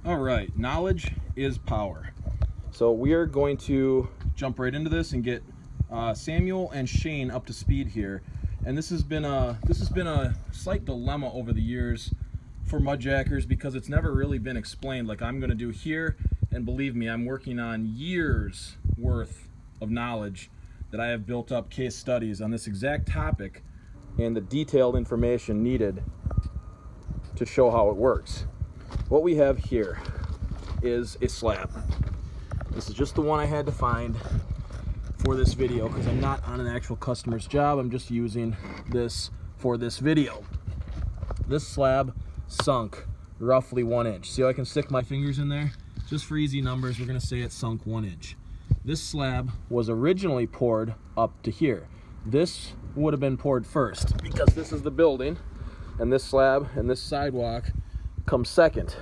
All right, knowledge is power. So we are going to jump right into this and get Samuel and Shane up to speed here. And this has been a slight dilemma over the years for mudjackers because it's never really been explained like I'm going to do here. And believe me, I'm working on years worth of knowledge that I have built up case studies on this exact topic and the detailed information needed to show how it works. What we have here is a slab. This is just the one I had to find for this video because I'm not on an actual customer's job. I'm just using this for this video. This slab sunk roughly 1 inch. See how I can stick my fingers in there? Just for easy numbers, we're going to say it sunk 1 inch. This slab was originally poured up to here. This would have been poured first because this is the building, and this slab and this sidewalk comes second.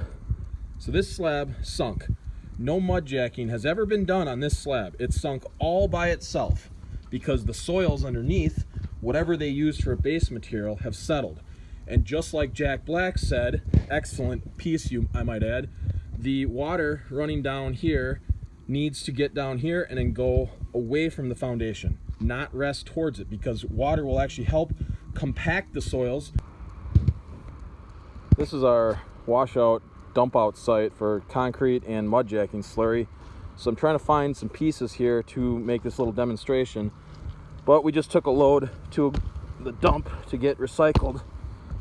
So this slab sunk. No mudjacking has ever been done on this slab. It's sunk all by itself because the soils underneath, whatever they used for a base material, have settled. And just like Jack Black said, excellent piece, I might add, the water running down here needs to get down here and then go away from the foundation, not rest towards it, because water will actually help compact the soils. This is our washout dump out site for concrete and mudjacking slurry. So I'm trying to find some pieces here to make this little demonstration, but we just took a load to the dump to get recycled.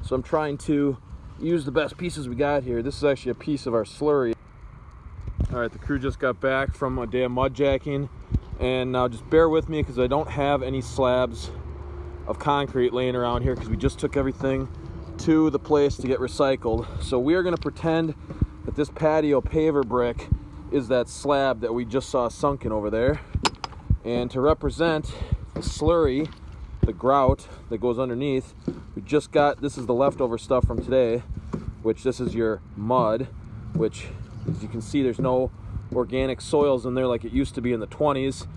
So I'm trying to use the best pieces we got here. This is actually a piece of our slurry. All right, the crew just got back from a day of mudjacking, and now just bear with me because I don't have any slabs of concrete laying around here because we just took everything to the place to get recycled. So we are going to pretend that this patio paver brick is that slab that we just saw sunken over there, and to represent the slurry, the grout that goes underneath, we just got, this is the leftover stuff from today, which this is your mud, which as you can see there's no organic soils in there like it used to be in the 20s.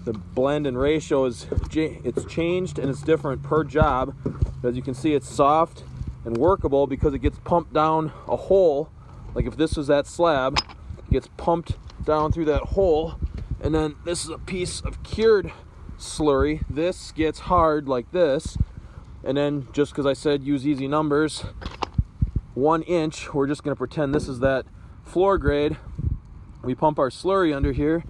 The blend and ratio is, it's changed and it's different per job. As you can see, it's soft and workable because it gets pumped down a hole. Like if this was that slab, it gets pumped down through that hole, and then this is a piece of cured slurry. This gets hard like this, and then just because I said use easy numbers, 1 inch, we're just going to pretend this is that floor grade. We pump our slurry under here,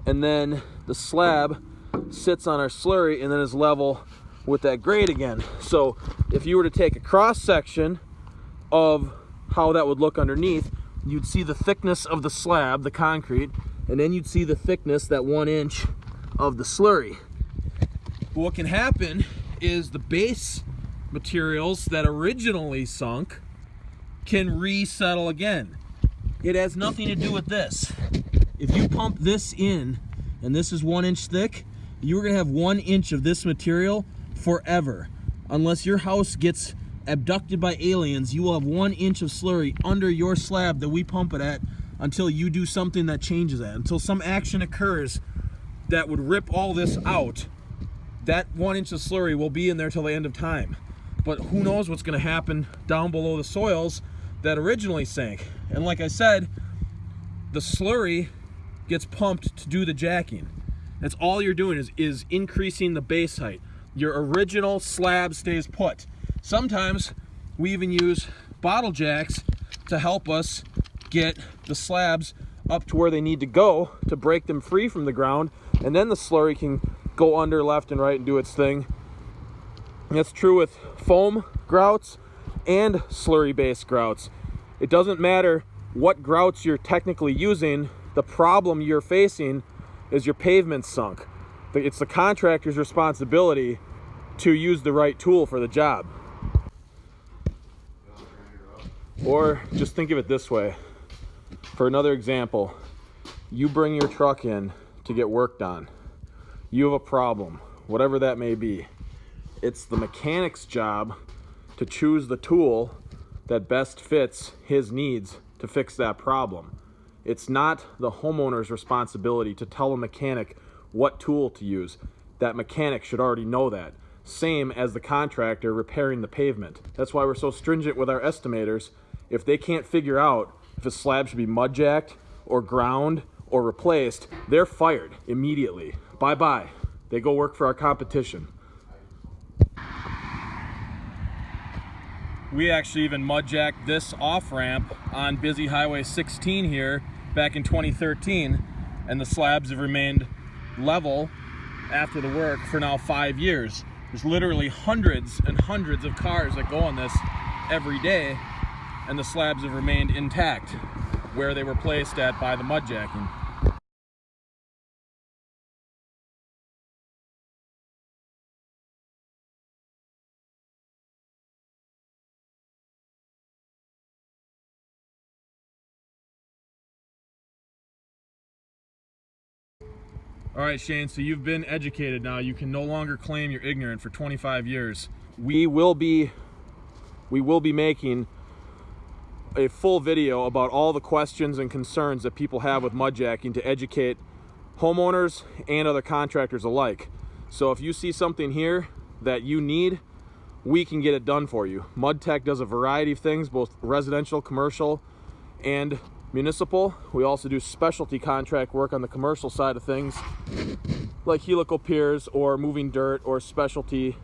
and then the slab sits on our slurry and then is level with that grade again. So if you were to take a cross section of how that would look underneath, you'd see the thickness of the slab, the concrete, and then you'd see the thickness, that 1 inch of the slurry. But what can happen is the base materials that originally sunk can resettle again. It has nothing to do with this. If you pump this in, and this is 1 inch thick, you're gonna have 1 inch of this material forever. Unless your house gets abducted by aliens, you will have 1 inch of slurry under your slab that we pump it at until you do something that changes that. Until some action occurs that would rip all this out, that 1 inch of slurry will be in there till the end of time. But who knows what's gonna happen down below the soils that originally sank. And like I said, the slurry gets pumped to do the jacking. That's all you're doing is increasing the base height. Your original slab stays put. Sometimes we even use bottle jacks to help us get the slabs up to where they need to go to break them free from the ground, and then the slurry can go under left and right and do its thing. And that's true with foam grouts and slurry based grouts. It doesn't matter what grouts you're technically using, the problem you're facing is your pavement sunk. It's the contractor's responsibility to use the right tool for the job. Or just think of it this way. For another example, you bring your truck in to get work done. You have a problem, whatever that may be. It's the mechanic's job to choose the tool that best fits his needs to fix that problem. It's not the homeowner's responsibility to tell a mechanic what tool to use. That mechanic should already know that. Same as the contractor repairing the pavement. That's why we're so stringent with our estimators. If they can't figure out if a slab should be mud jacked or ground or replaced, they're fired immediately. Bye-bye. They go work for our competition. We actually even mud jacked this off-ramp on busy Highway 16 here back in 2013, and the slabs have remained level after the work for now 5 years. There's literally hundreds and hundreds of cars that go on this every day, and the slabs have remained intact where they were placed at by the mud jacking. All right, Shane, so you've been educated now. You can no longer claim you're ignorant for 25 years. We will be making a full video about all the questions and concerns that people have with mud jacking to educate homeowners and other contractors alike. So if you see something here that you need, we can get it done for you. Mud Tech does a variety of things, both residential, commercial, and municipal. We also do specialty contract work on the commercial side of things, like helical piers or moving dirt or specialty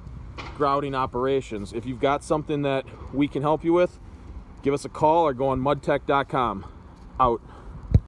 grouting operations. If you've got something that we can help you with, give us a call or go on mudtech.com. Out.